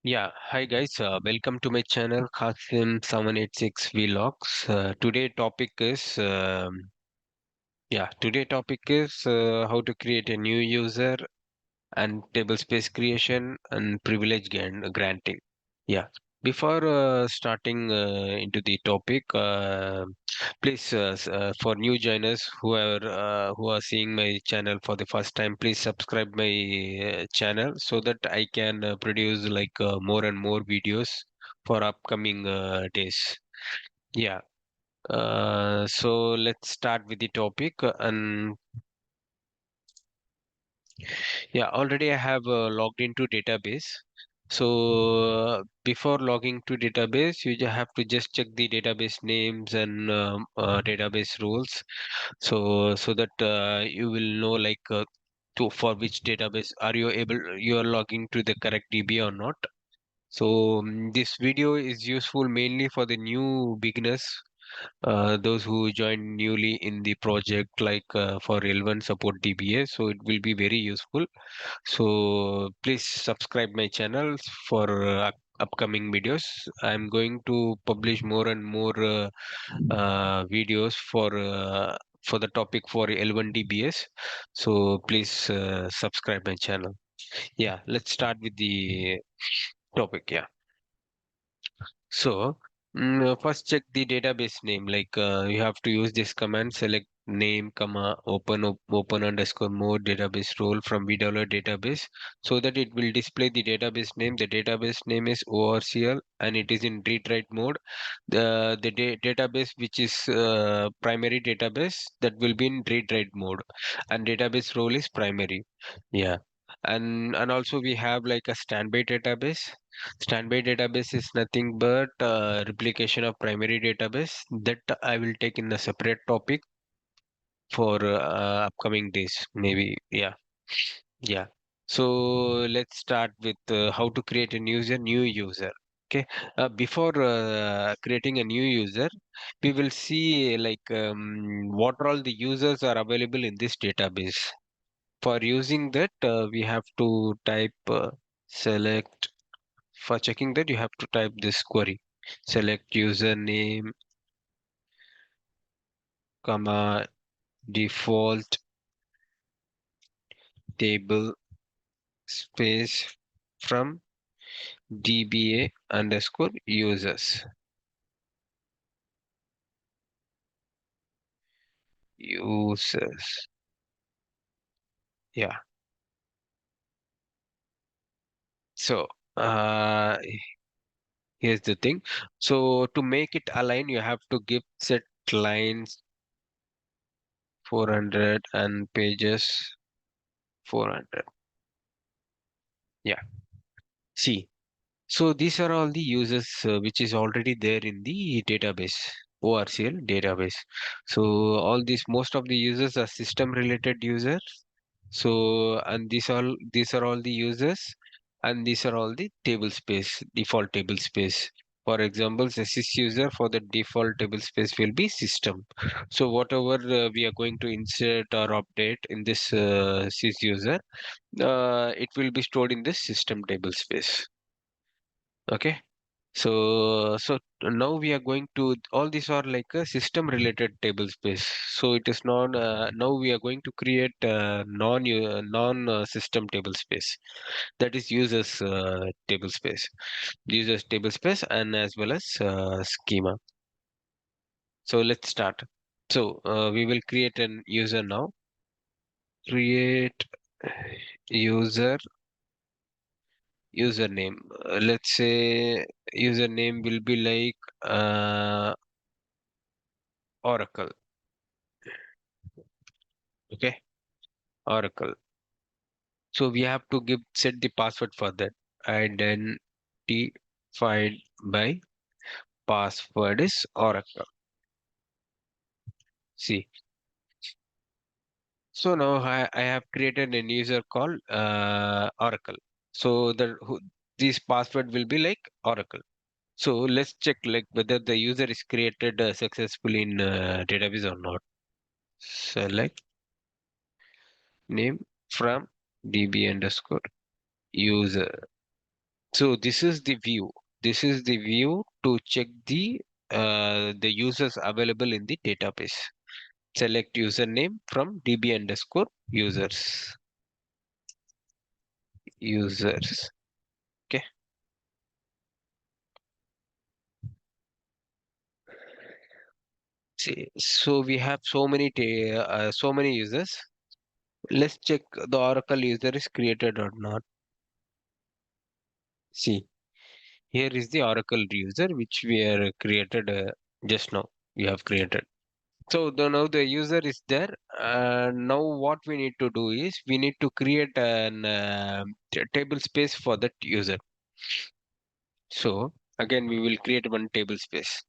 Yeah, hi guys. Welcome to my channel Qasim 786 Vlogs. Today topic is how to create a new user and table space creation and privilege granting. Yeah. Before starting into the topic, please for new joiners who are seeing my channel for the first time, please subscribe my channel so that I can produce more and more videos for upcoming days. Yeah. So let's start with the topic and yeah, already I have logged into database. So before logging to database, you have to just check the database names and database rules. So that you will know to for which database you are logging to the correct DB or not. So this video is useful mainly for the new beginners, those who join newly in the project, for L1 support DBA. So it will be very useful. So please subscribe my channel for upcoming videos. I'm going to publish more and more videos for the topic for L1 DBS. So please subscribe my channel. Yeah, let's start with the topic. Yeah. So, first check the database name. You have to use this command: select name, comma, open underscore more database role from VDownload database, so that it will display the database name. The database name is ORCL and it is in read write mode. The database which is primary database, that will be in read write mode, and database role is primary. Yeah. And also we have like a standby database. Standby database is nothing but replication of primary database that I will take in a separate topic for upcoming days, maybe. Yeah, yeah. So let's start with how to create a new user. Okay. Before creating a new user, we will see what all the users are available in this database. For using that, we have to type select. For checking that, you have to type this query. Select username, comma, default table space from DBA underscore users. Yeah. So uh, here's the thing. So to make it align, you have to give set lines 400 and pages 400. Yeah. See. So these are all the users which is already there in the database, ORCL database. So all these, most of the users are system related users. So and these are all the users, and these are all the table space, default table space. For example, the sys user for the default table space will be system. So whatever we are going to insert or update in this sys user, it will be stored in the system table space. Okay. So now we are going to, all these are like a system related table space. So it is not, now we are going to create non system table space, that is users table space, and as well as schema. So let's start. So we will create an user now. Create user username. Let's say username will be like Oracle. Okay, Oracle. So we have to give set the password for that. Identified by password is Oracle. See. So now I have created an user called Oracle. So this password will be like Oracle. So let's check like whether the user is created successfully in database or not. Select name from DB underscore user. So this is the view. This is the view to check the users available in the database. Select username from db underscore users. Okay. See, so we have so many users. Let's check the Oracle user is created or not. See, here is the Oracle user which we are created just now. We have created. So now the user is there. Now what we need to do is we need to create an table space for that user. So again, we will create one table space.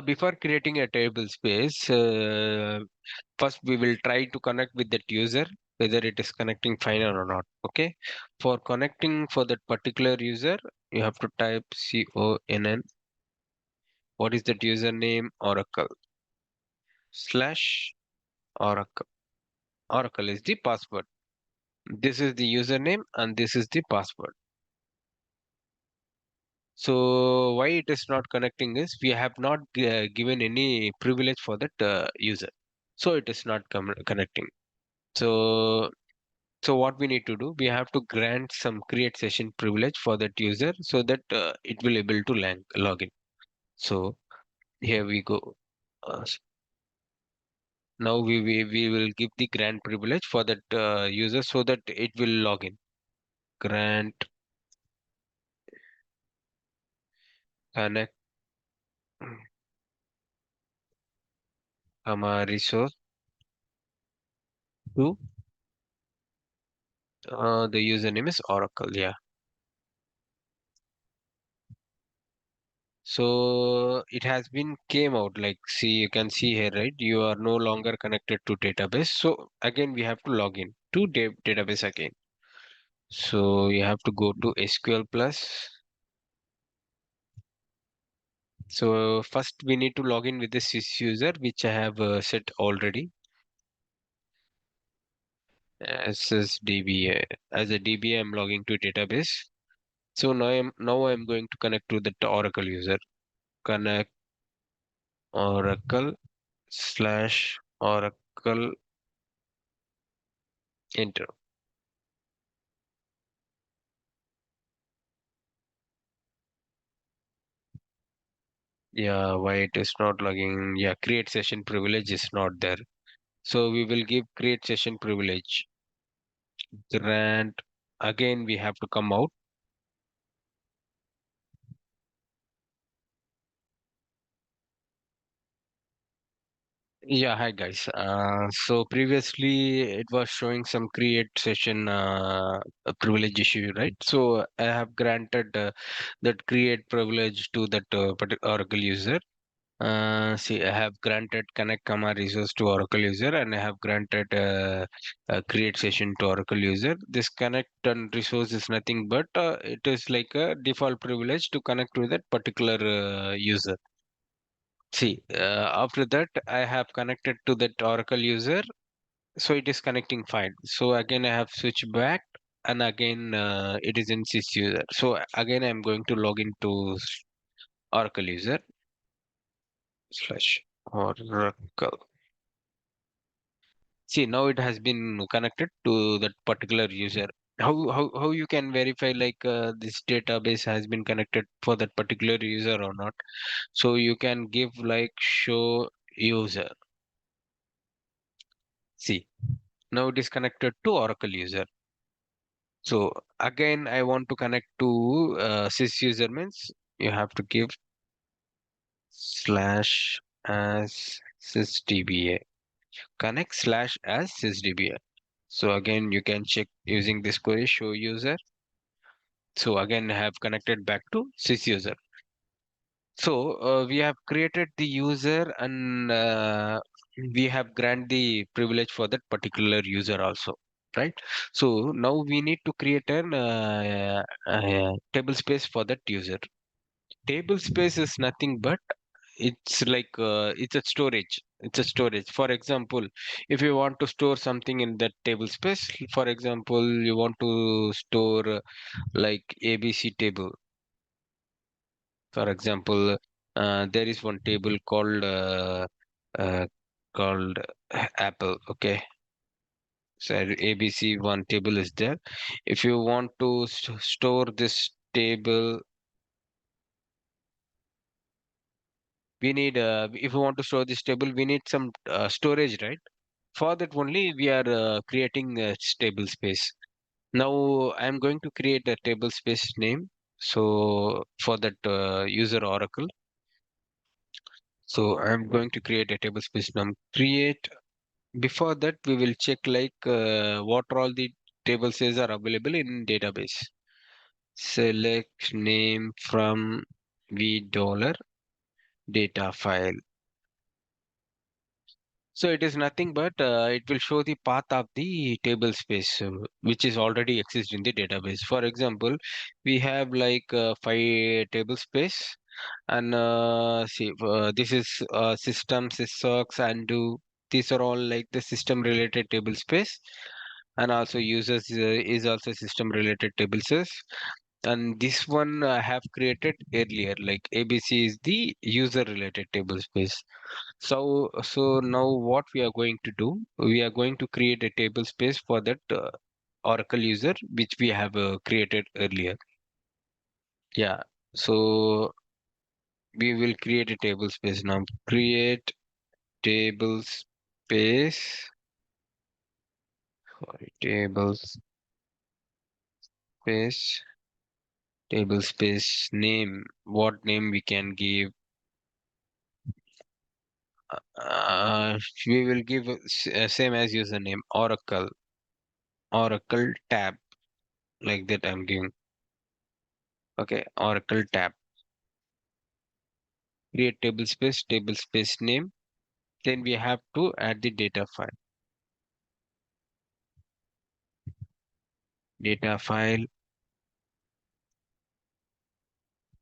Before creating a table space, first we will try to connect with that user, whether it is connecting fine or not. Okay. For connecting for that particular user, you have to type CONN. What is that username? Oracle slash Oracle. Oracle is the password. This is the username and this is the password. So why it is not connecting is we have not given any privilege for that user. So it is not connecting. So so what we need to do, we have to grant some create session privilege for that user so that it will able to log in. So here we go. Now we will give the grant privilege for that user so that it will log in. Grant connect resource to the username is Oracle. Yeah. So it has been came out like, see, you can see here, right? You are no longer connected to database. So again, we have to log in to database again. So you have to go to SQL plus. So first we need to log in with the sys user, which I have set already as DBA. As a DBA, I'm logging to database. So now I'm going to connect to the Oracle user. Connect Oracle slash Oracle enter. Yeah, why it is not logging? Yeah, create session privilege is not there. So we will give create session privilege. Grant. Again, we have to come out. Yeah, hi guys. So previously it was showing some create session a privilege issue, right? So I have granted that create privilege to that Oracle user. See, I have granted connect comma resource to Oracle user, and I have granted create session to Oracle user. This connect and resource is nothing but it is like a default privilege to connect to that particular user. See, after that, I have connected to that Oracle user, so it is connecting fine. So again, I have switched back, and again, it is in sys user. So again, I'm going to log into Oracle user slash Oracle. See, now it has been connected to that particular user. How you can verify like this database has been connected for that particular user or not? So you can give like show user. See, now it is connected to Oracle user. So again, I want to connect to sys user means you have to give slash as sysdba. Connect slash as sysdba. So again, you can check using this query show user. So again, I have connected back to sys user. So we have created the user and we have grant the privilege for that particular user also, right? So now we need to create an table space for that user. Table space is nothing but it's like it's a storage. It's a storage. For example, if you want to store something in that table space, for example, you want to store like ABC table. For example, there is one table uh, called Apple. Okay, so ABC one table is there. If you want to store this table, we need if you want to store this table, we need some storage, right? For that only we are creating a table space. Now I'm going to create a table space name. So for that user oracle, so I'm going to create a table space name. Create. Before that, we will check like what all the table spaces are available in database. Select name from v dollar data file. So it is nothing but it will show the path of the table space which is already exist in the database. For example, we have like five table space and see this is system sysocks and do these are all like the system related table space and also users is also system related table space and this one I have created earlier like ABC is the user related table space. So now what we are going to do, we are going to create a table space for that Oracle user, which we have created earlier. Yeah. So we will create a table space now. Create table space. Sorry, space, table space name. What name we can give? We will give same as username Oracle tab like that. I'm giving. Okay, Oracle tab. Create table space name. Then we have to add the data file. Data file.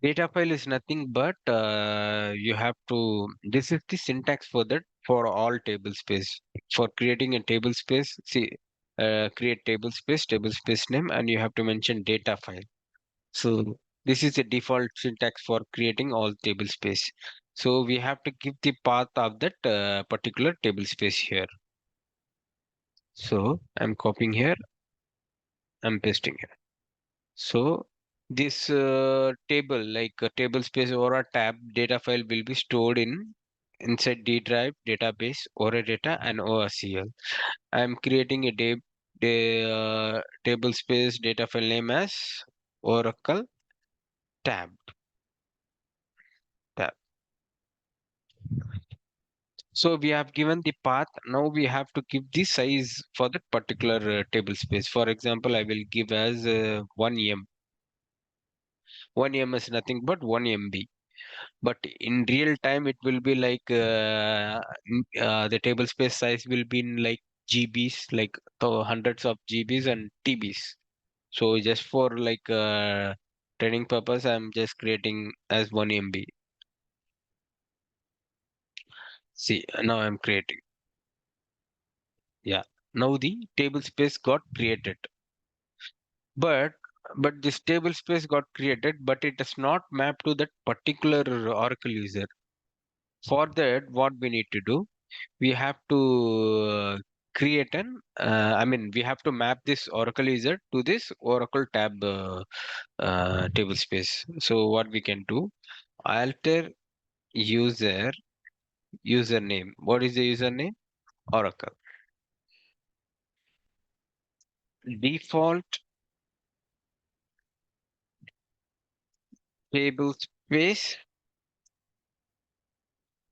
Data file is nothing but you have to, this is the syntax for that for all table space. For creating a table space, see, create table space name, and you have to mention data file. So this is the default syntax for creating all table space. So we have to give the path of that particular table space here. So I'm copying here, I'm pasting here. So this table, like a table space or a tab data file will be stored in inside D drive, database, or a data and ORCL. I'm creating a table space data file name as Oracle tab. tab. So we have given the path. Now we have to give the size for that particular table space. For example, I will give as 1 M. 1 M is nothing but 1 MB. But in real time it will be like the table space size will be in like GBs, like hundreds of GBs and TBs. So just for like training purpose I'm just creating as 1 MB. See, now I'm creating. Yeah, now the table space got created, but this table space got created but it does not map to that particular Oracle user. For that what we need to do, we have to create an I mean we have to map this Oracle user to this Oracle tab table space. So what we can do, alter user username. What is the username? Oracle. Default table space.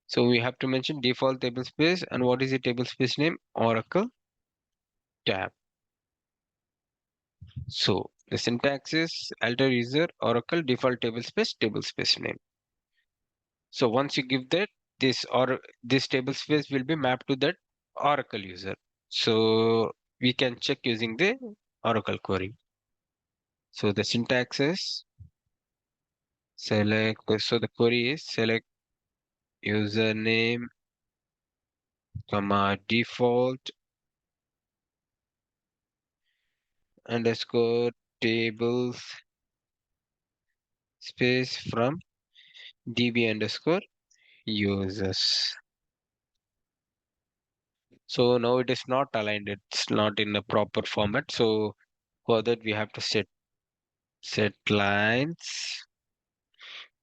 So we have to mention default table space, and what is the table space name? Oracle tab. So the syntax is alter user Oracle default table space name. So once you give that, this table space will be mapped to that Oracle user. So we can check using the Oracle query. So the syntax is select. So the query is select username, comma, default underscore tables space from db underscore users. So now it is not aligned. It's not in a proper format. So for that we have to set lines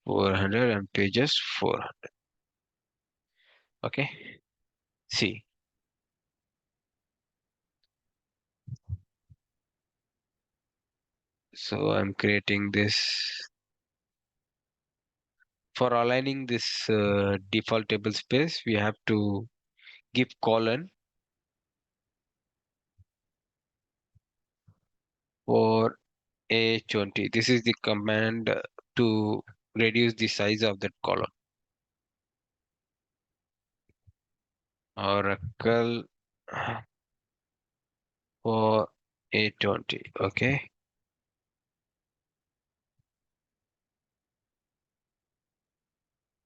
400 and pages 400. Okay. See. So I'm creating this. For aligning this default table space, we have to give colon for A20. This is the command to reduce the size of that column. Oracle for A20. Okay.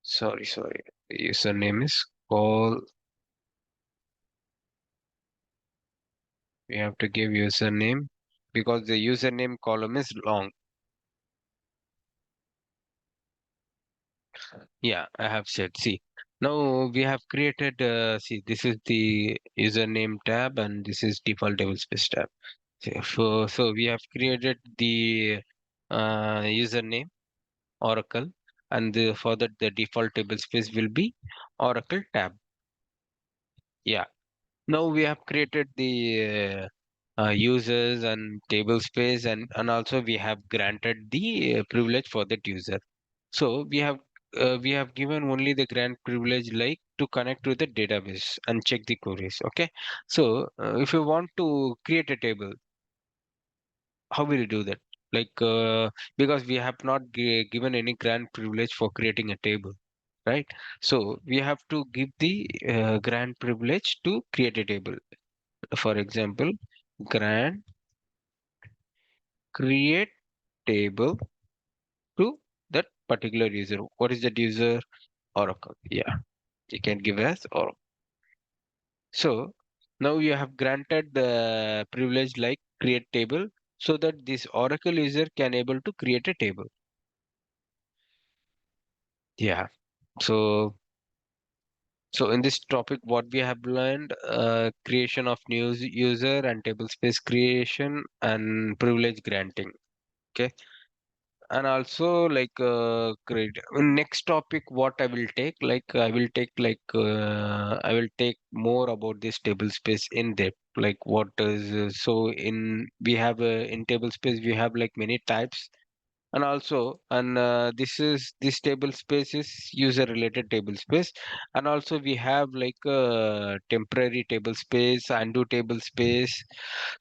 Sorry. The username is call. We have to give username because the username column is long. Yeah, I have said. See, now we have created. See, this is the username tab and this is default tablespace tab. So we have created the username Oracle, and for that the default tablespace will be Oracle tab. Yeah. Now we have created the users and tablespace, and also we have granted the privilege for that user. So we have given only the grant privilege like to connect to the database and check the queries. Okay. So if you want to create a table, how will you do that? Like because we have not given any grant privilege for creating a table, right? So we have to give the grant privilege to create a table. For example, grant create table to that particular user. What is that user? Oracle. Yeah, you can give as Oracle. So now you have granted the privilege like create table so that this Oracle user can able to create a table. Yeah. So so in this topic, what we have learned, creation of new user and table space creation and privilege granting. Okay. And also like great next topic what I will take like I will take more about this table space in depth like what is so in we have in table space we have like many types and also and this table space is user related table space and also we have like temporary table space undo table space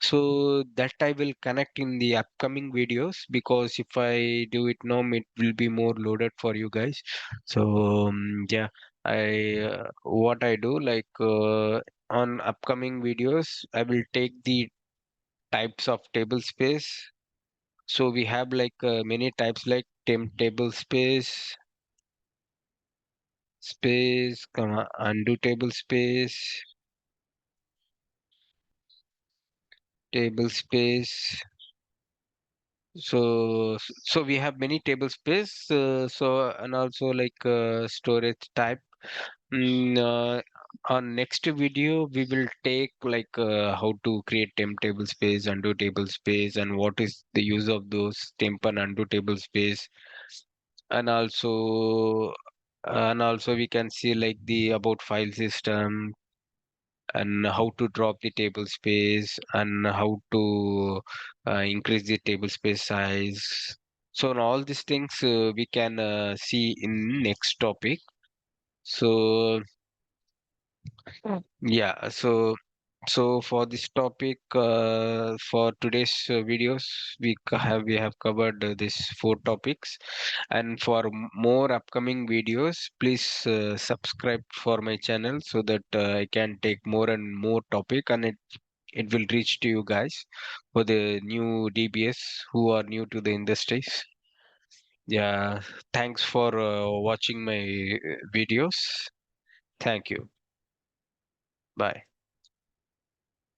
so that I will connect in the upcoming videos because if I do it now it will be more loaded for you guys so yeah I what I do like on upcoming videos I will take the types of table space so we have like many types like table space, space, comma, undo table space, table space. So we have many table space. So and also like storage type. On next video we will take like how to create temp table space, undo table space, and what is the use of those temp and undo table space and also we can see like the about file system and how to drop the table space and how to increase the table space size so in all these things we can see in next topic so yeah so for this topic, for today's videos, we have covered these four topics, and for more upcoming videos, please subscribe for my channel so that I can take more and more topic, and it will reach to you guys for the new DBS who are new to the industries. Yeah, thanks for watching my videos. Thank you. Bye.